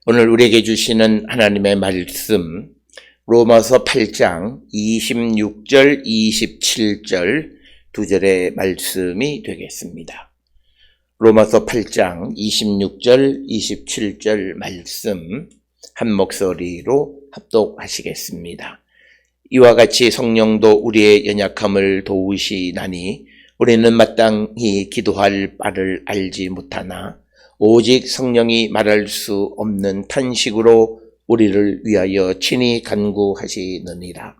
오늘 우리에게 주시는 하나님의 말씀, 로마서 8장 26절, 27절 두 절의 말씀이 되겠습니다. 로마서 8장 26절, 27절 말씀 한 목소리로 합독하시겠습니다. 이와 같이 성령도 우리의 연약함을 도우시나니 우리는 마땅히 기도할 바를 알지 못하나 오직 성령이 말할 수 없는 탄식으로 우리를 위하여 친히 간구하시느니라.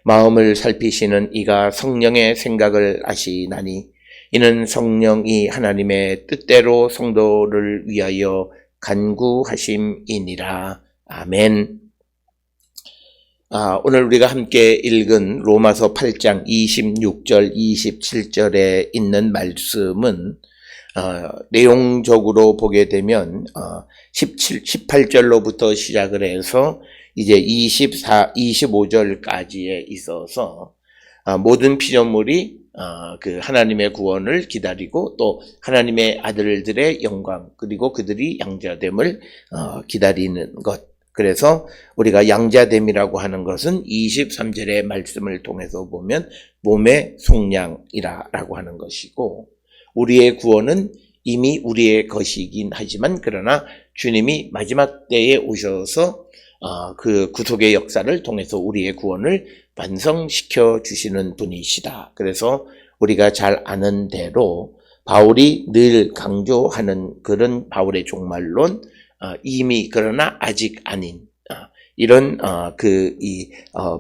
마음을 살피시는 이가 성령의 생각을 아시나니 이는 성령이 하나님의 뜻대로 성도를 위하여 간구하심이니라. 아멘. 오늘 우리가 함께 읽은 로마서 8장 26절, 27절에 있는 말씀은 내용적으로 보게 되면 18절로부터 시작을 해서 이제 25절까지에 있어서 모든 피조물이 그 하나님의 구원을 기다리고 또 하나님의 아들들의 영광 그리고 그들이 양자됨을 기다리는 것. 그래서 우리가 양자됨이라고 하는 것은 23절의 말씀을 통해서 보면 몸의 속량이라고 하는 것이고, 우리의 구원은 이미 우리의 것이긴 하지만 그러나 주님이 마지막 때에 오셔서 그 구속의 역사를 통해서 우리의 구원을 완성시켜 주시는 분이시다. 그래서 우리가 잘 아는 대로 바울이 늘 강조하는 그런 바울의 종말론, 이미 그러나 아직 아닌 이런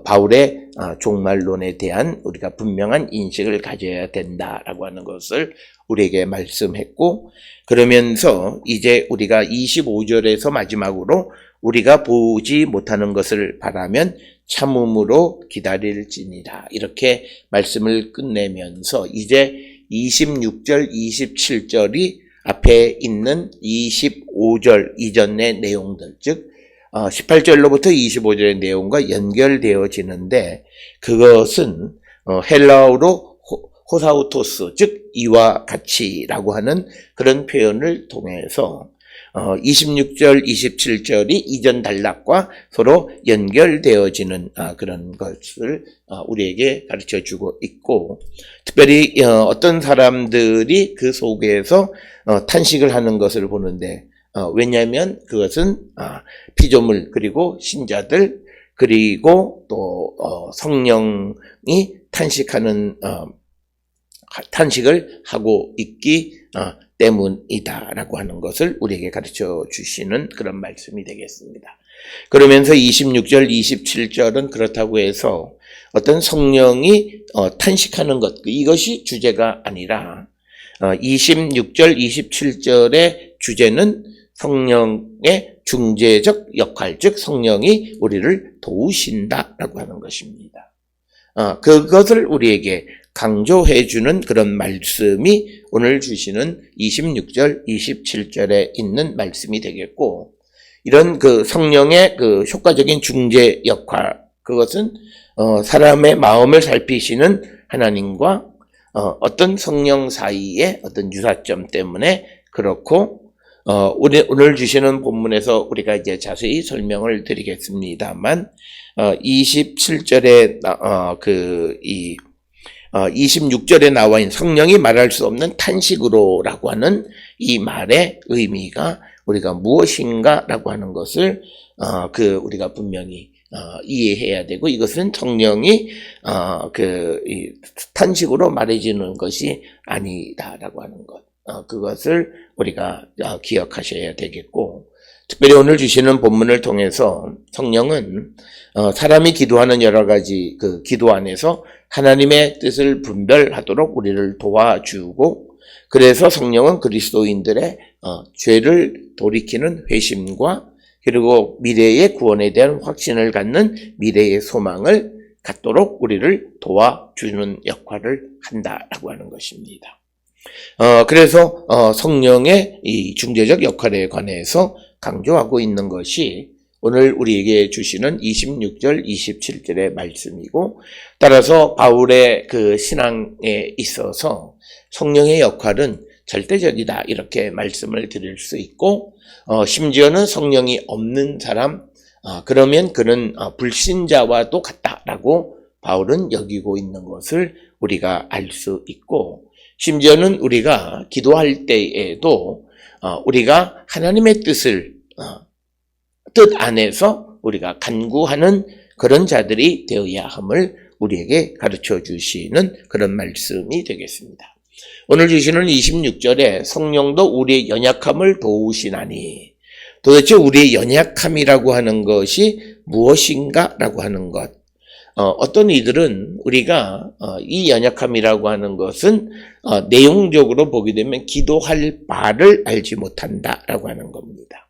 바울의 종말론에 대한 우리가 분명한 인식을 가져야 된다라고 하는 것을 우리에게 말씀했고, 그러면서 이제 우리가 25절에서 마지막으로 우리가 보지 못하는 것을 바라면 참음으로 기다릴지니라 이렇게 말씀을 끝내면서 이제 26절, 27절이 앞에 있는 25절 이전의 내용들, 즉 18절로부터 25절의 내용과 연결되어지는데, 그것은 헬라어로 호사우토스, 즉 이와 같이라고 하는 그런 표현을 통해서 26절, 27절이 이전 단락과 서로 연결되어지는 그런 것을 우리에게 가르쳐주고 있고, 특별히 어떤 사람들이 그 속에서 탄식을 하는 것을 보는데, 왜냐하면 그것은 피조물 그리고 신자들 그리고 또 성령이 탄식을 하고 있기 때문이다라고 하는 것을 우리에게 가르쳐 주시는 그런 말씀이 되겠습니다. 그러면서 26절, 27절은 그렇다고 해서 어떤 성령이 탄식하는 것, 이것이 주제가 아니라 26절, 27절의 주제는 성령의 중재적 역할, 즉 성령이 우리를 도우신다라고 하는 것입니다. 그것을 우리에게 강조해 주는 그런 말씀이 오늘 주시는 26절, 27절에 있는 말씀이 되겠고, 이런 그 성령의 그 효과적인 중재 역할, 그것은 사람의 마음을 살피시는 하나님과 어떤 성령 사이의 어떤 유사점 때문에 그렇고, 오늘 주시는 본문에서 우리가 이제 자세히 설명을 드리겠습니다만, 27절에 26절에 나와 있는 성령이 말할 수 없는 탄식으로라고 하는 이 말의 의미가 우리가 무엇인가라고 하는 것을 우리가 분명히 이해해야 되고, 이것은 성령이 탄식으로 말해지는 것이 아니다라고 하는 것, 그것을 우리가 기억하셔야 되겠고, 특별히 오늘 주시는 본문을 통해서 성령은 사람이 기도하는 여러 가지 그 기도 안에서 하나님의 뜻을 분별하도록 우리를 도와주고, 그래서 성령은 그리스도인들의 죄를 돌이키는 회심과 그리고 미래의 구원에 대한 확신을 갖는 미래의 소망을 갖도록 우리를 도와주는 역할을 한다라고 하는 것입니다. 그래서 성령의 이 중재적 역할에 관해서 강조하고 있는 것이 오늘 우리에게 주시는 26절, 27절의 말씀이고, 따라서 바울의 그 신앙에 있어서 성령의 역할은 절대적이다 이렇게 말씀을 드릴 수 있고 심지어는 성령이 없는 사람 그러면 그는 불신자와도 같다라고 바울은 여기고 있는 것을 우리가 알 수 있고 심지어는 우리가 기도할 때에도 우리가 하나님의 뜻 안에서 우리가 간구하는 그런 자들이 되어야 함을 우리에게 가르쳐 주시는 그런 말씀이 되겠습니다. 오늘 주시는 26절에 성령도 우리의 연약함을 도우시나니 도대체 우리의 연약함이라고 하는 것이 무엇인가 라고 하는 것 어떤 이들은 우리가 이 연약함이라고 하는 것은 내용적으로 보게 되면 기도할 바를 알지 못한다라고 하는 겁니다.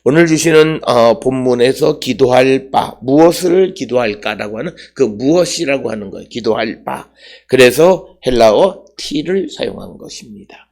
오늘 주시는 본문에서 기도할 바, 무엇을 기도할까라고 하는 그 무엇이라고 하는 거예요. 기도할 바. 그래서 헬라어 t를 사용한 것입니다.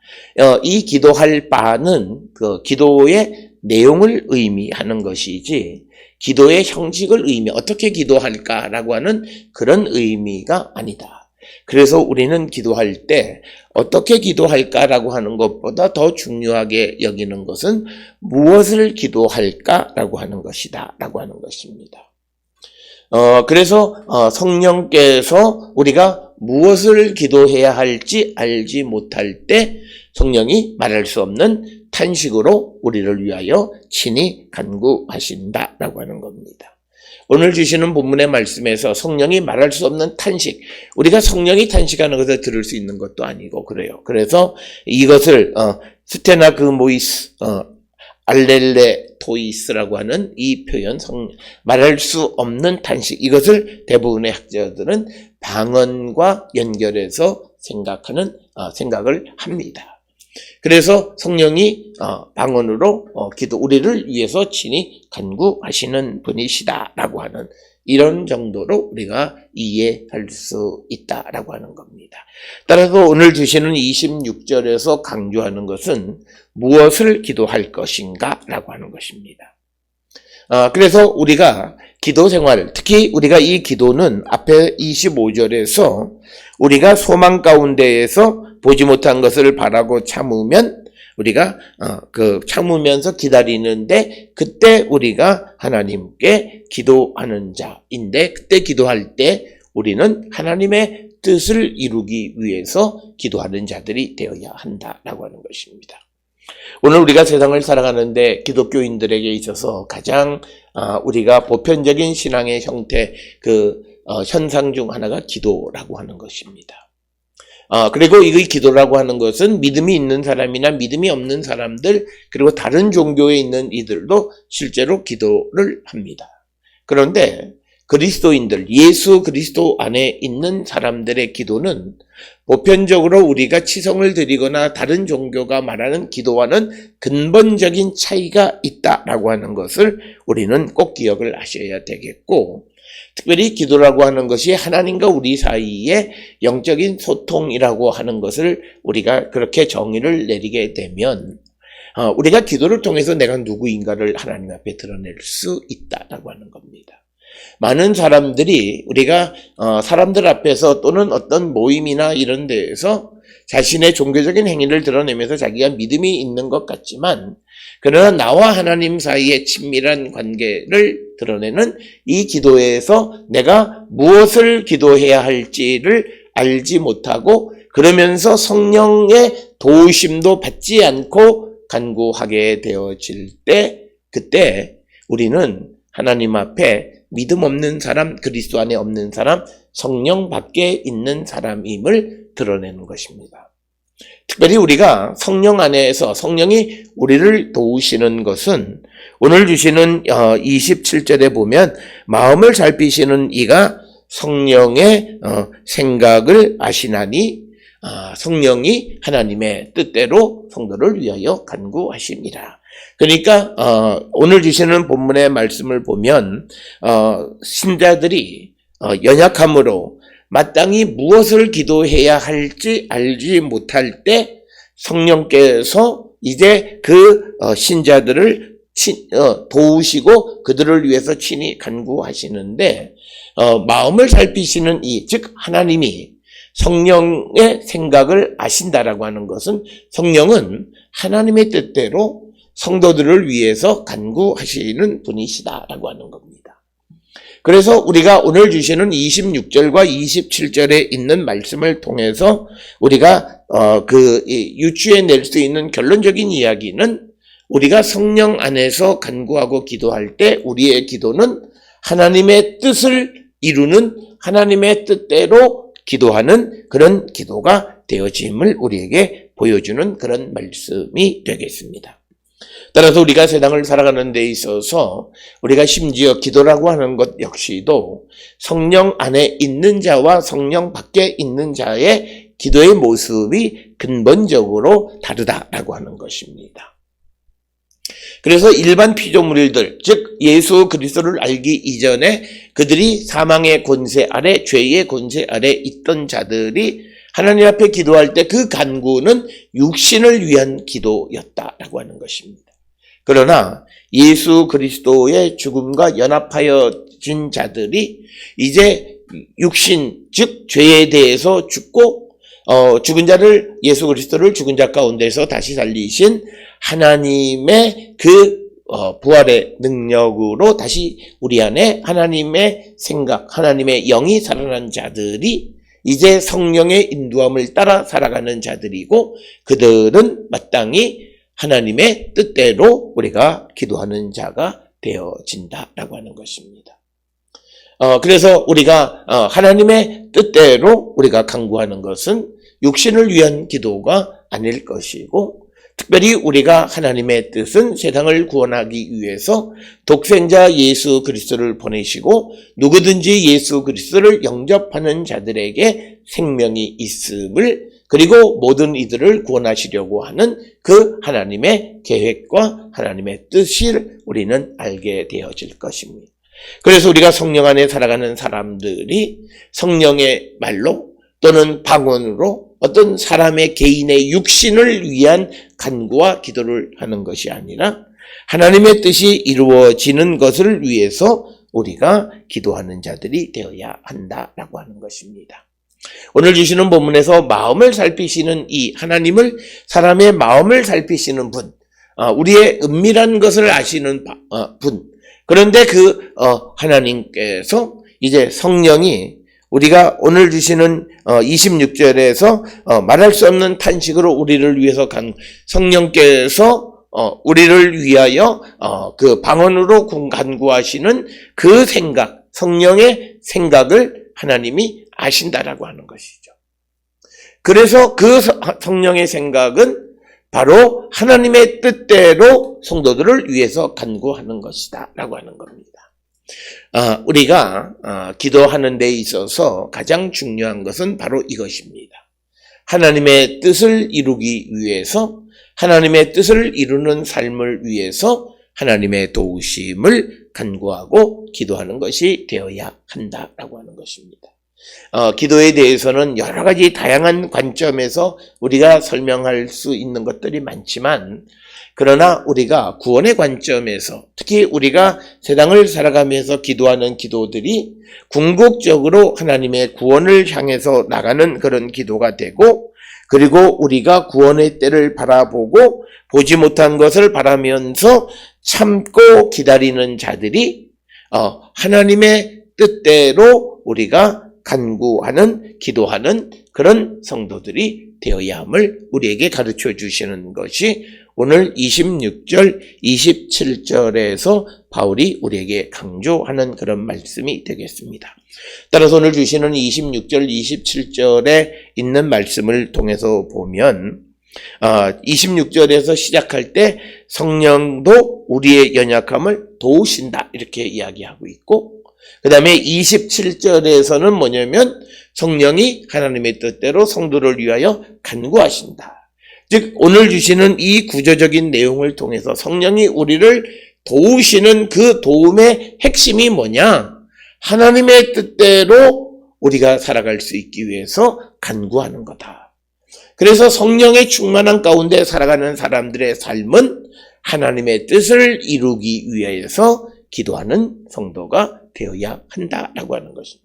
이 기도할 바는 그 기도의 내용을 의미하는 것이지 기도의 형식을 어떻게 기도할까라고 하는 그런 의미가 아니다. 그래서 우리는 기도할 때 어떻게 기도할까라고 하는 것보다 더 중요하게 여기는 것은 무엇을 기도할까라고 하는 것이다 라고 하는 것입니다. 그래서 성령께서 우리가 무엇을 기도해야 할지 알지 못할 때 성령이 말할 수 없는 탄식으로 우리를 위하여 친히 간구하신다라고 하는 겁니다. 오늘 주시는 본문의 말씀에서 성령이 말할 수 없는 탄식, 우리가 성령이 탄식하는 것을 들을 수 있는 것도 아니고 그래요. 그래서 이것을 스테나그모이스, 알렐레토이스라고 하는 이 표현, 말할 수 없는 탄식, 이것을 대부분의 학자들은 방언과 연결해서 생각을 합니다. 그래서 성령이 방언으로 우리를 위해서 친히 간구하시는 분이시다라고 하는 이런 정도로 우리가 이해할 수 있다라고 하는 겁니다. 따라서 오늘 주시는 26절에서 강조하는 것은 무엇을 기도할 것인가라고 하는 것입니다. 그래서 우리가 기도 생활, 특히 우리가 이 기도는 앞에 25절에서 우리가 소망 가운데에서 보지 못한 것을 바라고 참으면 우리가 참으면서 기다리는데 그때 우리가 하나님께 기도하는 자인데 그때 기도할 때 우리는 하나님의 뜻을 이루기 위해서 기도하는 자들이 되어야 한다라고 하는 것입니다. 오늘 우리가 세상을 살아가는데 기독교인들에게 있어서 가장 우리가 보편적인 신앙의 형태 현상 중 하나가 기도라고 하는 것입니다. 그리고 이 기도라고 하는 것은 믿음이 있는 사람이나 믿음이 없는 사람들 그리고 다른 종교에 있는 이들도 실제로 기도를 합니다. 그런데 그리스도인들, 예수 그리스도 안에 있는 사람들의 기도는 보편적으로 우리가 치성을 드리거나 다른 종교가 말하는 기도와는 근본적인 차이가 있다라고 하는 것을 우리는 꼭 기억을 하셔야 되겠고 특별히 기도라고 하는 것이 하나님과 우리 사이의 영적인 소통이라고 하는 것을 우리가 그렇게 정의를 내리게 되면 우리가 기도를 통해서 내가 누구인가를 하나님 앞에 드러낼 수 있다라고 하는 겁니다. 많은 사람들이 우리가 사람들 앞에서 또는 어떤 모임이나 이런 데에서 자신의 종교적인 행위를 드러내면서 자기가 믿음이 있는 것 같지만 그러나 나와 하나님 사이의 친밀한 관계를 드러내는 이 기도에서 내가 무엇을 기도해야 할지를 알지 못하고 그러면서 성령의 도우심도 받지 않고 간구하게 되어질 때 그때 우리는 하나님 앞에 믿음 없는 사람, 그리스도 안에 없는 사람, 성령 밖에 있는 사람임을 드러내는 것입니다. 특별히 우리가 성령 안에서 성령이 우리를 도우시는 것은 오늘 주시는 27절에 보면 마음을 살피시는 이가 성령의 생각을 아시나니 성령이 하나님의 뜻대로 성도를 위하여 간구하십니다. 그러니까 오늘 주시는 본문의 말씀을 보면 신자들이 연약함으로 마땅히 무엇을 기도해야 할지 알지 못할 때 성령께서 이제 그 신자들을 도우시고 그들을 위해서 친히 간구하시는데 마음을 살피시는 이, 즉 하나님이 성령의 생각을 아신다라고 하는 것은 성령은 하나님의 뜻대로 성도들을 위해서 간구하시는 분이시다라고 하는 겁니다. 그래서 우리가 오늘 주시는 26절과 27절에 있는 말씀을 통해서 우리가 유추해낼 수 있는 결론적인 이야기는 우리가 성령 안에서 간구하고 기도할 때 우리의 기도는 하나님의 뜻을 이루는 하나님의 뜻대로 기도하는 그런 기도가 되어짐을 우리에게 보여주는 그런 말씀이 되겠습니다. 따라서 우리가 세상을 살아가는 데 있어서 우리가 심지어 기도라고 하는 것 역시도 성령 안에 있는 자와 성령 밖에 있는 자의 기도의 모습이 근본적으로 다르다라고 하는 것입니다. 그래서 일반 피조물들, 즉 예수 그리스도를 알기 이전에 그들이 사망의 권세 아래, 죄의 권세 아래 있던 자들이 하나님 앞에 기도할 때 그 간구는 육신을 위한 기도였다라고 하는 것입니다. 그러나 예수 그리스도의 죽음과 연합하여 준 자들이 이제 육신, 즉 죄에 대해서 죽고 죽은 자를 예수 그리스도를 죽은 자 가운데서 다시 살리신 하나님의 그 부활의 능력으로 다시 우리 안에 하나님의 생각, 하나님의 영이 살아난 자들이 이제 성령의 인도함을 따라 살아가는 자들이고 그들은 마땅히 하나님의 뜻대로 우리가 기도하는 자가 되어진다라고 하는 것입니다. 그래서 우리가 하나님의 뜻대로 우리가 간구하는 것은 육신을 위한 기도가 아닐 것이고 특별히 우리가 하나님의 뜻은 세상을 구원하기 위해서 독생자 예수 그리스도를 보내시고 누구든지 예수 그리스도를 영접하는 자들에게 생명이 있음을 그리고 모든 이들을 구원하시려고 하는 그 하나님의 계획과 하나님의 뜻을 우리는 알게 되어질 것입니다. 그래서 우리가 성령 안에 살아가는 사람들이 성령의 말로 또는 방언으로 어떤 사람의 개인의 육신을 위한 간구와 기도를 하는 것이 아니라 하나님의 뜻이 이루어지는 것을 위해서 우리가 기도하는 자들이 되어야 한다라고 하는 것입니다. 오늘 주시는 본문에서 마음을 살피시는 이 하나님을 사람의 마음을 살피시는 분, 우리의 은밀한 것을 아시는 분. 그런데 하나님께서 이제 성령이 우리가 오늘 주시는 26절에서 말할 수 없는 탄식으로 우리를 위해서 성령께서 우리를 위하여 그 방언으로 간구하시는 그 생각, 성령의 생각을 하나님이 아신다라고 하는 것이죠. 그래서 그 성령의 생각은 바로 하나님의 뜻대로 성도들을 위해서 간구하는 것이다 라고 하는 겁니다. 우리가 기도하는 데 있어서 가장 중요한 것은 바로 이것입니다. 하나님의 뜻을 이루기 위해서 하나님의 뜻을 이루는 삶을 위해서 하나님의 도우심을 간구하고 기도하는 것이 되어야 한다라고 하는 것입니다. 기도에 대해서는 여러 가지 다양한 관점에서 우리가 설명할 수 있는 것들이 많지만 그러나 우리가 구원의 관점에서 특히 우리가 세상을 살아가면서 기도하는 기도들이 궁극적으로 하나님의 구원을 향해서 나가는 그런 기도가 되고 그리고 우리가 구원의 때를 바라보고 보지 못한 것을 바라면서 참고 기다리는 자들이 하나님의 뜻대로 우리가 간구하는 기도하는 그런 성도들이 되어야 함을 우리에게 가르쳐 주시는 것이 오늘 26절, 27절에서 바울이 우리에게 강조하는 그런 말씀이 되겠습니다. 따라서 오늘 주시는 26절, 27절에 있는 말씀을 통해서 보면 26절에서 시작할 때 성령도 우리의 연약함을 도우신다 이렇게 이야기하고 있고 그 다음에 27절에서는 뭐냐면 성령이 하나님의 뜻대로 성도를 위하여 간구하신다. 즉 오늘 주시는 이 구조적인 내용을 통해서 성령이 우리를 도우시는 그 도움의 핵심이 뭐냐? 하나님의 뜻대로 우리가 살아갈 수 있기 위해서 간구하는 거다. 그래서 성령의 충만한 가운데 살아가는 사람들의 삶은 하나님의 뜻을 이루기 위해서 기도하는 성도가 되어야 한다라고 하는 것입니다.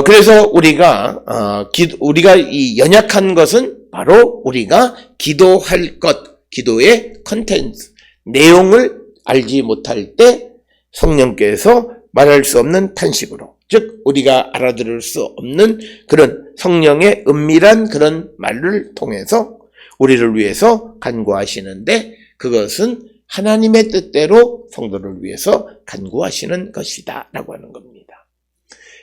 그래서 우리가 이 연약한 것은 바로 우리가 기도할 것, 기도의 컨텐츠, 내용을 알지 못할 때 성령께서 말할 수 없는 탄식으로, 즉 우리가 알아들을 수 없는 그런 성령의 은밀한 그런 말을 통해서 우리를 위해서 간구하시는데, 그것은 하나님의 뜻대로 성도를 위해서 간구하시는 것이다 라고 하는 겁니다.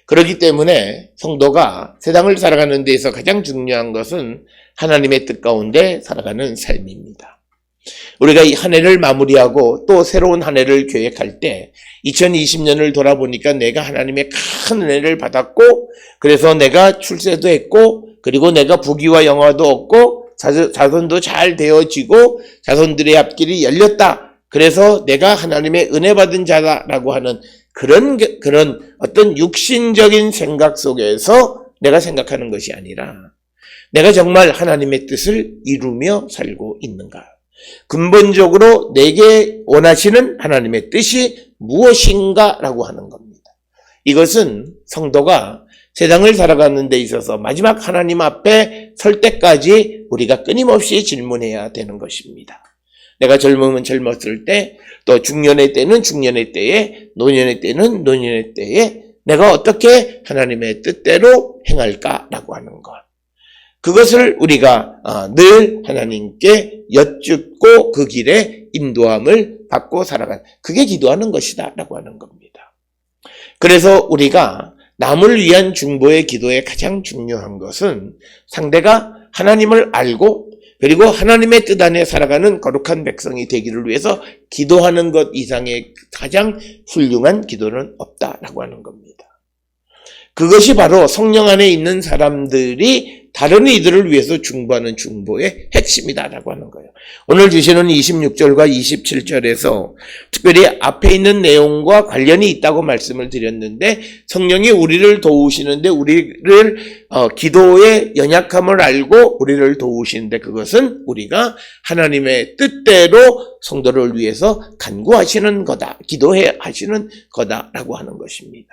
그렇기 때문에 성도가 세상을 살아가는 데에서 가장 중요한 것은 하나님의 뜻 가운데 살아가는 삶입니다. 우리가 이 한 해를 마무리하고 또 새로운 한 해를 계획할 때 2020년을 돌아보니까 내가 하나님의 큰 은혜를 받았고, 그래서 내가 출세도 했고, 그리고 내가 부귀와 영화도 얻고, 자손도 잘 되어지고 자손들의 앞길이 열렸다. 그래서 내가 하나님의 은혜 받은 자다라고 하는 그런 어떤 육신적인 생각 속에서 내가 생각하는 것이 아니라, 내가 정말 하나님의 뜻을 이루며 살고 있는가? 근본적으로 내게 원하시는 하나님의 뜻이 무엇인가라고 하는 겁니다. 이것은 성도가 세상을 살아가는 데 있어서 마지막 하나님 앞에 설 때까지 우리가 끊임없이 질문해야 되는 것입니다. 내가 젊으면 젊었을 때, 또 중년의 때는 중년의 때에, 노년의 때는 노년의 때에 내가 어떻게 하나님의 뜻대로 행할까라고 하는 것. 그것을 우리가 늘 하나님께 여쭙고 그 길에 인도함을 받고 살아가는, 그게 기도하는 것이다 라고 하는 겁니다. 그래서 우리가 남을 위한 중보의 기도의 가장 중요한 것은 상대가 하나님을 알고 그리고 하나님의 뜻 안에 살아가는 거룩한 백성이 되기를 위해서 기도하는 것 이상의 가장 훌륭한 기도는 없다라고 하는 겁니다. 그것이 바로 성령 안에 있는 사람들이 다른 이들을 위해서 중보하는 중보의 핵심이다라고 하는 거예요. 오늘 주시는 26절과 27절에서 특별히 앞에 있는 내용과 관련이 있다고 말씀을 드렸는데, 성령이 우리를 도우시는데, 우리를 기도의 연약함을 알고 우리를 도우시는데, 그것은 우리가 하나님의 뜻대로 성도를 위해서 간구하시는 거다, 기도해 하시는 거다라고 하는 것입니다.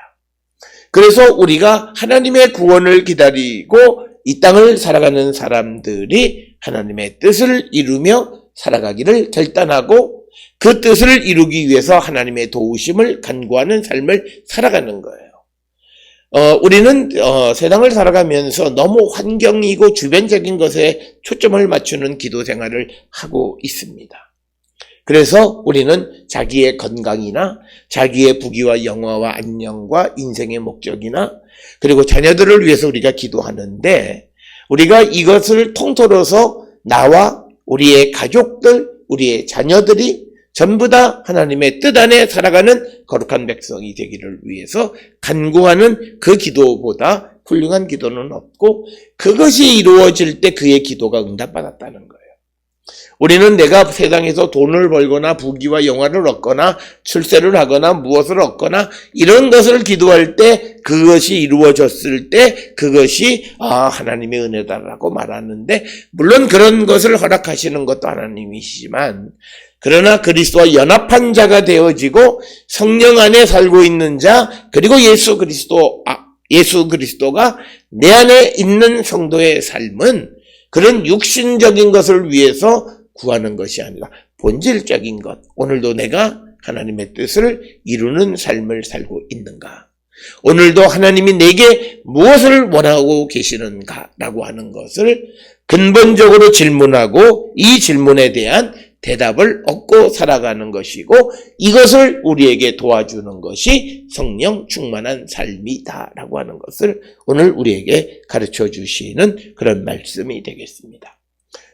그래서 우리가 하나님의 구원을 기다리고 이 땅을 살아가는 사람들이 하나님의 뜻을 이루며 살아가기를 결단하고, 그 뜻을 이루기 위해서 하나님의 도우심을 간구하는 삶을 살아가는 거예요. 우리는 세상을 살아가면서 너무 환경이고 주변적인 것에 초점을 맞추는 기도 생활을 하고 있습니다. 그래서 우리는 자기의 건강이나 자기의 부귀와 영화와 안녕과 인생의 목적이나 그리고 자녀들을 위해서 우리가 기도하는데, 우리가 이것을 통틀어서 나와 우리의 가족들, 우리의 자녀들이 전부 다 하나님의 뜻 안에 살아가는 거룩한 백성이 되기를 위해서 간구하는 그 기도보다 훌륭한 기도는 없고, 그것이 이루어질 때 그의 기도가 응답받았다는 거예요. 우리는 내가 세상에서 돈을 벌거나 부귀와 영화를 얻거나 출세를 하거나 무엇을 얻거나 이런 것을 기도할 때, 그것이 이루어졌을 때 그것이 하나님의 은혜다라고 말하는데, 물론 그런 것을 허락하시는 것도 하나님이시지만, 그러나 그리스도와 연합한 자가 되어지고 성령 안에 살고 있는 자, 그리고 예수 그리스도가 내 안에 있는 성도의 삶은 그런 육신적인 것을 위해서 구하는 것이 아니라 본질적인 것, 오늘도 내가 하나님의 뜻을 이루는 삶을 살고 있는가? 오늘도 하나님이 내게 무엇을 원하고 계시는가라고 하는 것을 근본적으로 질문하고 이 질문에 대한 대답을 얻고 살아가는 것이고, 이것을 우리에게 도와주는 것이 성령 충만한 삶이다라고 하는 것을 오늘 우리에게 가르쳐 주시는 그런 말씀이 되겠습니다.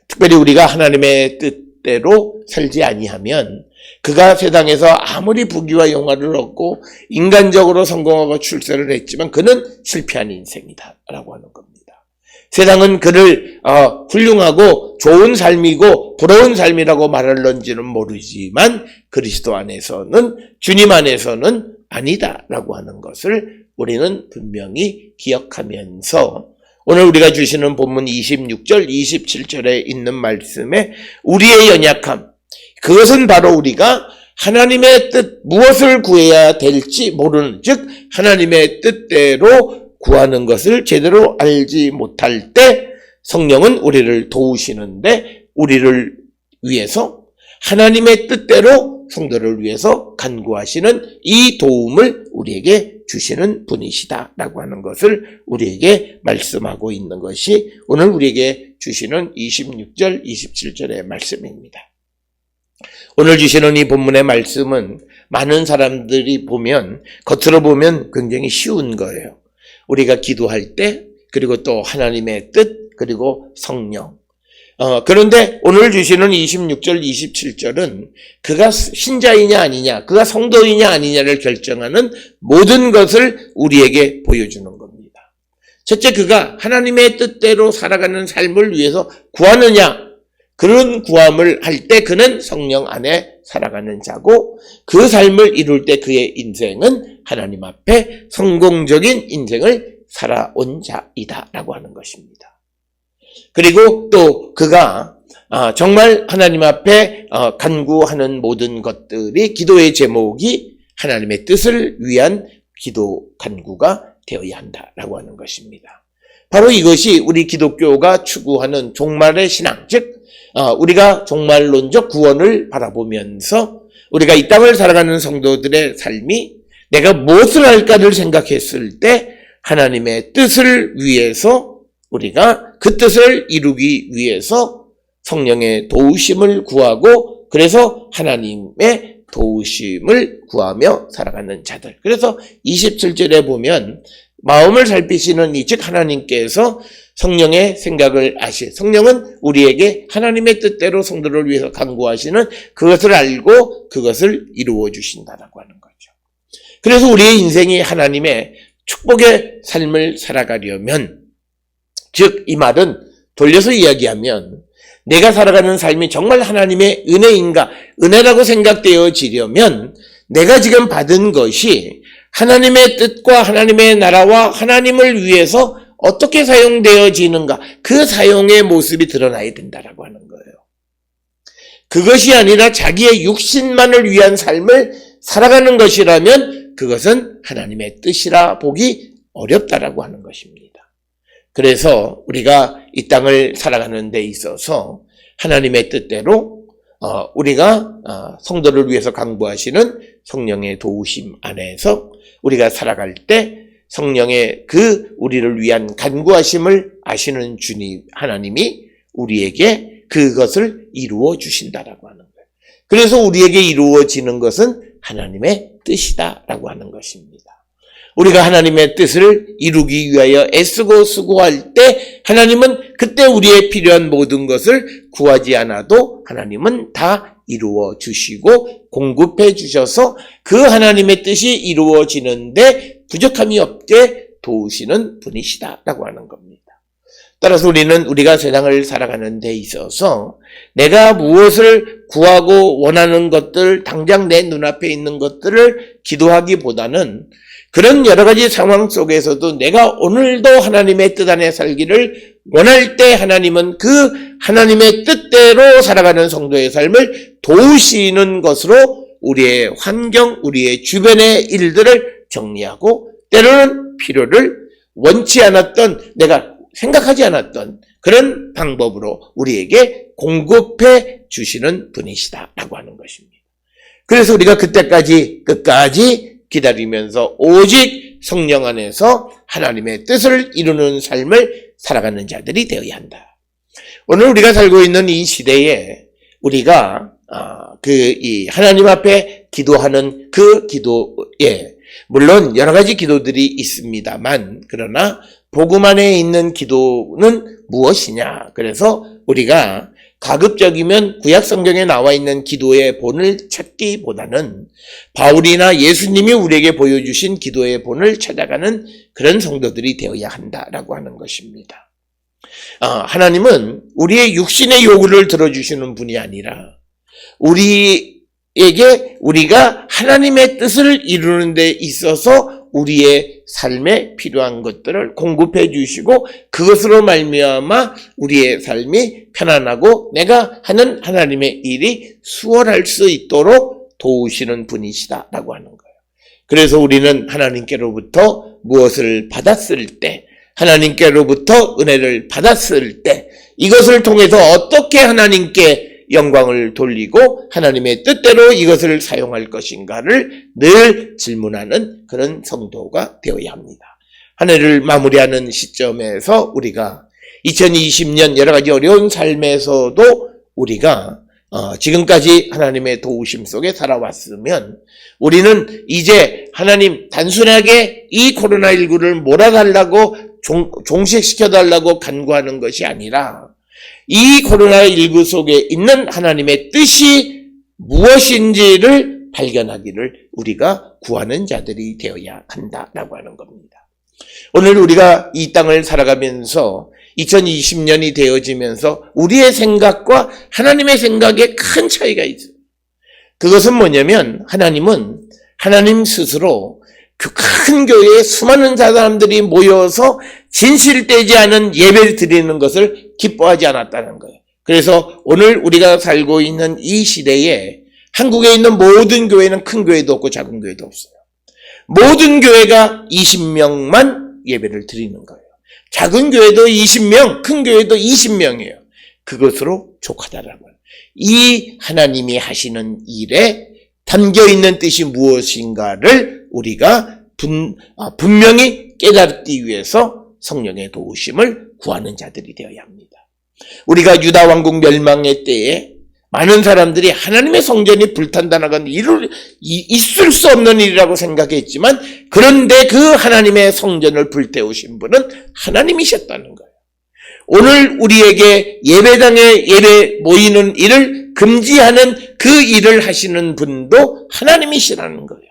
특별히 우리가 하나님의 뜻대로 살지 아니하면 그가 세상에서 아무리 부귀와 영화를 얻고 인간적으로 성공하고 출세를 했지만 그는 실패한 인생이다라고 하는 겁니다. 세상은 그를 훌륭하고 좋은 삶이고 부러운 삶이라고 말할런지는 모르지만 그리스도 안에서는, 주님 안에서는 아니다라고 하는 것을 우리는 분명히 기억하면서, 오늘 우리가 주시는 본문 26절, 27절에 있는 말씀에 우리의 연약함, 그것은 바로 우리가 하나님의 뜻, 무엇을 구해야 될지 모르는, 즉 하나님의 뜻대로 구하는 것을 제대로 알지 못할 때 성령은 우리를 도우시는데 우리를 위해서 하나님의 뜻대로 성도를 위해서 간구하시는 이 도움을 우리에게 주시는 분이시다라고 하는 것을 우리에게 말씀하고 있는 것이 오늘 우리에게 주시는 26절, 27절의 말씀입니다. 오늘 주시는 이 본문의 말씀은 많은 사람들이 보면 겉으로 보면 굉장히 쉬운 거예요. 우리가 기도할 때 그리고 또 하나님의 뜻 그리고 성령. 그런데 오늘 주시는 26절, 27절은 그가 신자이냐 아니냐, 그가 성도이냐 아니냐를 결정하는 모든 것을 우리에게 보여주는 겁니다. 첫째, 그가 하나님의 뜻대로 살아가는 삶을 위해서 구하느냐, 그런 구함을 할 때 그는 성령 안에 살아가는 자고 그 삶을 이룰 때 그의 인생은 하나님 앞에 성공적인 인생을 살아온 자이다라고 하는 것입니다. 그리고 또 그가 정말 하나님 앞에 간구하는 모든 것들이 기도의 제목이 하나님의 뜻을 위한 기도 간구가 되어야 한다라고 하는 것입니다. 바로 이것이 우리 기독교가 추구하는 종말의 신앙, 즉 우리가 종말론적 구원을 바라보면서 우리가 이 땅을 살아가는 성도들의 삶이 내가 무엇을 할까를 생각했을 때 하나님의 뜻을 위해서 우리가 그 뜻을 이루기 위해서 성령의 도우심을 구하고 그래서 하나님의 도우심을 구하며 살아가는 자들. 그래서 27절에 보면 마음을 살피시는 이 즉 하나님께서 성령의 생각을 성령은 우리에게 하나님의 뜻대로 성도를 위해서 간구하시는 그것을 알고 그것을 이루어 주신다라고 하는 거죠. 그래서 우리의 인생이 하나님의 축복의 삶을 살아가려면 즉 이 말은 돌려서 이야기하면 내가 살아가는 삶이 정말 하나님의 은혜인가, 은혜라고 생각되어지려면 내가 지금 받은 것이 하나님의 뜻과 하나님의 나라와 하나님을 위해서 어떻게 사용되어지는가, 그 사용의 모습이 드러나야 된다라고 하는 거예요. 그것이 아니라 자기의 육신만을 위한 삶을 살아가는 것이라면 그것은 하나님의 뜻이라 보기 어렵다라고 하는 것입니다. 그래서 우리가 이 땅을 살아가는 데 있어서 하나님의 뜻대로 우리가 성도를 위해서 간구하시는 성령의 도우심 안에서 우리가 살아갈 때 성령의 그 우리를 위한 간구하심을 아시는 주님 하나님이 우리에게 그것을 이루어 주신다라고 하는 거예요. 그래서 우리에게 이루어지는 것은 하나님의 뜻이다라고 하는 것입니다. 우리가 하나님의 뜻을 이루기 위하여 애쓰고 수고할 때 하나님은 그때 우리의 필요한 모든 것을 구하지 않아도 하나님은 다 이루어 주시고 공급해 주셔서 그 하나님의 뜻이 이루어지는데 부족함이 없게 도우시는 분이시다라고 하는 겁니다. 따라서 우리가 세상을 살아가는 데 있어서 내가 무엇을 구하고 원하는 것들, 당장 내 눈앞에 있는 것들을 기도하기보다는 그런 여러 가지 상황 속에서도 내가 오늘도 하나님의 뜻 안에 살기를 원할 때 하나님은 그 하나님의 뜻대로 살아가는 성도의 삶을 도우시는 것으로 우리의 환경, 우리의 주변의 일들을 정리하고 때로는 필요를 원치 않았던, 내가 생각하지 않았던 그런 방법으로 우리에게 공급해 주시는 분이시다라고 하는 것입니다. 그래서 우리가 그때까지 끝까지 기다리면서 오직 성령 안에서 하나님의 뜻을 이루는 삶을 살아가는 자들이 되어야 한다. 오늘 우리가 살고 있는 이 시대에 우리가 이 하나님 앞에 기도하는 그 기도에 물론 여러 가지 기도들이 있습니다만 그러나 복음 안에 있는 기도는 무엇이냐? 그래서 우리가 가급적이면 구약 성경에 나와 있는 기도의 본을 찾기보다는 바울이나 예수님이 우리에게 보여주신 기도의 본을 찾아가는 그런 성도들이 되어야 한다라고 하는 것입니다. 하나님은 우리의 육신의 요구를 들어주시는 분이 아니라 우리가 하나님의 뜻을 이루는 데 있어서 우리의 삶에 필요한 것들을 공급해 주시고 그것으로 말미암아 우리의 삶이 편안하고 내가 하는 하나님의 일이 수월할 수 있도록 도우시는 분이시다라고 하는 거예요. 그래서 우리는 하나님께로부터 무엇을 받았을 때, 하나님께로부터 은혜를 받았을 때 이것을 통해서 어떻게 하나님께 영광을 돌리고 하나님의 뜻대로 이것을 사용할 것인가를 늘 질문하는 그런 성도가 되어야 합니다. 한 해를 마무리하는 시점에서 우리가 2020년 여러 가지 어려운 삶에서도 우리가 지금까지 하나님의 도우심 속에 살아왔으면 우리는 이제 하나님 단순하게 이 코로나19를 몰아달라고 종식시켜달라고 간구하는 것이 아니라 이 코로나19 속에 있는 하나님의 뜻이 무엇인지를 발견하기를 우리가 구하는 자들이 되어야 한다라고 하는 겁니다. 오늘 우리가 이 땅을 살아가면서 2020년이 되어지면서 우리의 생각과 하나님의 생각에 큰 차이가 있어요. 그것은 뭐냐면 하나님은 하나님 스스로 그 큰 교회에 수많은 사람들이 모여서 진실되지 않은 예배를 드리는 것을 기뻐하지 않았다는 거예요. 그래서 오늘 우리가 살고 있는 이 시대에 한국에 있는 모든 교회는 큰 교회도 없고 작은 교회도 없어요. 모든 교회가 20명만 예배를 드리는 거예요. 작은 교회도 20명, 큰 교회도 20명이에요. 그것으로 족하다라고. 이 하나님이 하시는 일에 담겨있는 뜻이 무엇인가를 우리가 분명히 깨닫기 위해서 성령의 도우심을 구하는 자들이 되어야 합니다. 우리가 유다 왕국 멸망의 때에 많은 사람들이 하나님의 성전이 불탄다는 일을 있을 수 없는 일이라고 생각했지만 그런데 그 하나님의 성전을 불태우신 분은 하나님이셨다는 거예요. 오늘 우리에게 예배당에 예배 모이는 일을 금지하는 그 일을 하시는 분도 하나님이시라는 거예요.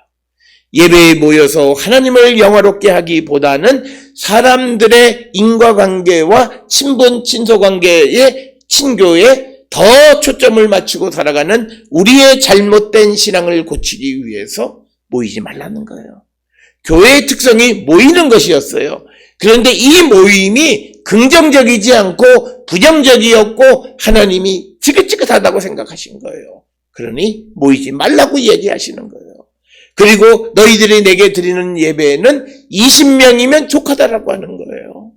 예배에 모여서 하나님을 영화롭게 하기보다는 사람들의 인과관계와 친분, 친소관계의 친교에 더 초점을 맞추고 살아가는 우리의 잘못된 신앙을 고치기 위해서 모이지 말라는 거예요. 교회의 특성이 모이는 것이었어요. 그런데 이 모임이 긍정적이지 않고 부정적이었고 하나님이 지긋지긋하다고 생각하신 거예요. 그러니 모이지 말라고 얘기하시는 거예요. 그리고 너희들이 내게 드리는 예배는 20명이면 족하다라고 하는 거예요.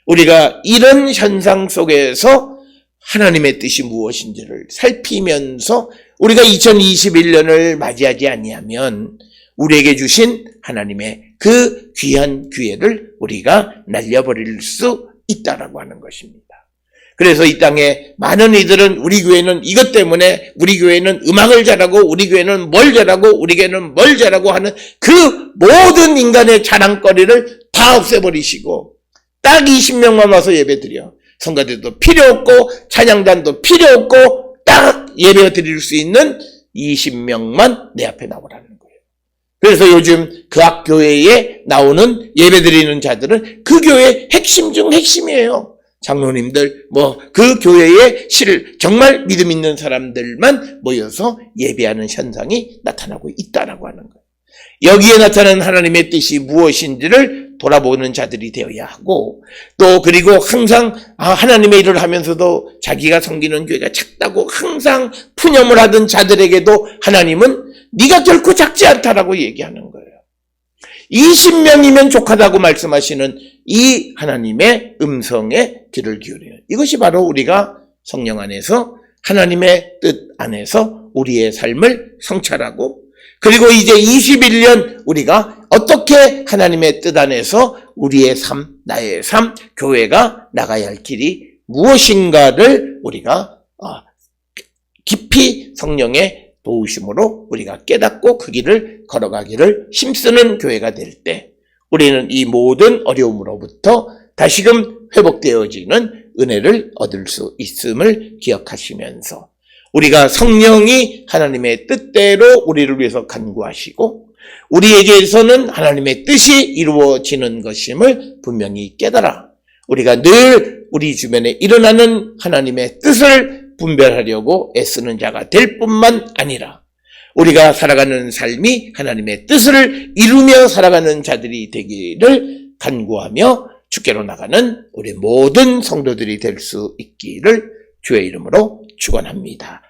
우리가 이런 현상 속에서 하나님의 뜻이 무엇인지를 살피면서 우리가 2021년을 맞이하지 아니하면 우리에게 주신 하나님의 그 귀한 기회를 우리가 날려버릴 수 있다라고 하는 것입니다. 그래서 이 땅에 많은 이들은 우리 교회는 이것 때문에 우리 교회는 음악을 잘하고 우리 교회는 뭘 잘하고 우리 교회는 뭘 잘하고 하는 그 모든 인간의 자랑거리를 다 없애버리시고 딱 20명만 와서 예배드려. 성가대도 필요 없고 찬양단도 필요 없고 딱 예배 드릴 수 있는 20명만 내 앞에 나오라는 거예요. 그래서 요즘 그 학교회에 나오는 예배 드리는 자들은 그 교회의 핵심 중 핵심이에요. 장로님들, 그 교회에 정말 믿음 있는 사람들만 모여서 예배하는 현상이 나타나고 있다라고 하는 거예요. 여기에 나타나는 하나님의 뜻이 무엇인지를 돌아보는 자들이 되어야 하고 또 그리고 항상 하나님의 일을 하면서도 자기가 섬기는 교회가 작다고 항상 푸념을 하던 자들에게도 하나님은 네가 결코 작지 않다라고 얘기하는 거예요. 20명이면 족하다고 말씀하시는 이 하나님의 음성에 귀를 기울여요. 이것이 바로 우리가 성령 안에서 하나님의 뜻 안에서 우리의 삶을 성찰하고 그리고 이제 21년 우리가 어떻게 하나님의 뜻 안에서 우리의 삶, 나의 삶, 교회가 나가야 할 길이 무엇인가를 우리가 깊이 성령의 도우심으로 우리가 깨닫고 그 길을 걸어가기를 힘쓰는 교회가 될 때 우리는 이 모든 어려움으로부터 다시금 회복되어지는 은혜를 얻을 수 있음을 기억하시면서 우리가 성령이 하나님의 뜻대로 우리를 위해서 간구하시고 우리에게서는 하나님의 뜻이 이루어지는 것임을 분명히 깨달아 우리가 늘 우리 주변에 일어나는 하나님의 뜻을 분별하려고 애쓰는 자가 될 뿐만 아니라 우리가 살아가는 삶이 하나님의 뜻을 이루며 살아가는 자들이 되기를 간구하며 주께로 나가는 우리 모든 성도들이 될 수 있기를 주의 이름으로 축원합니다.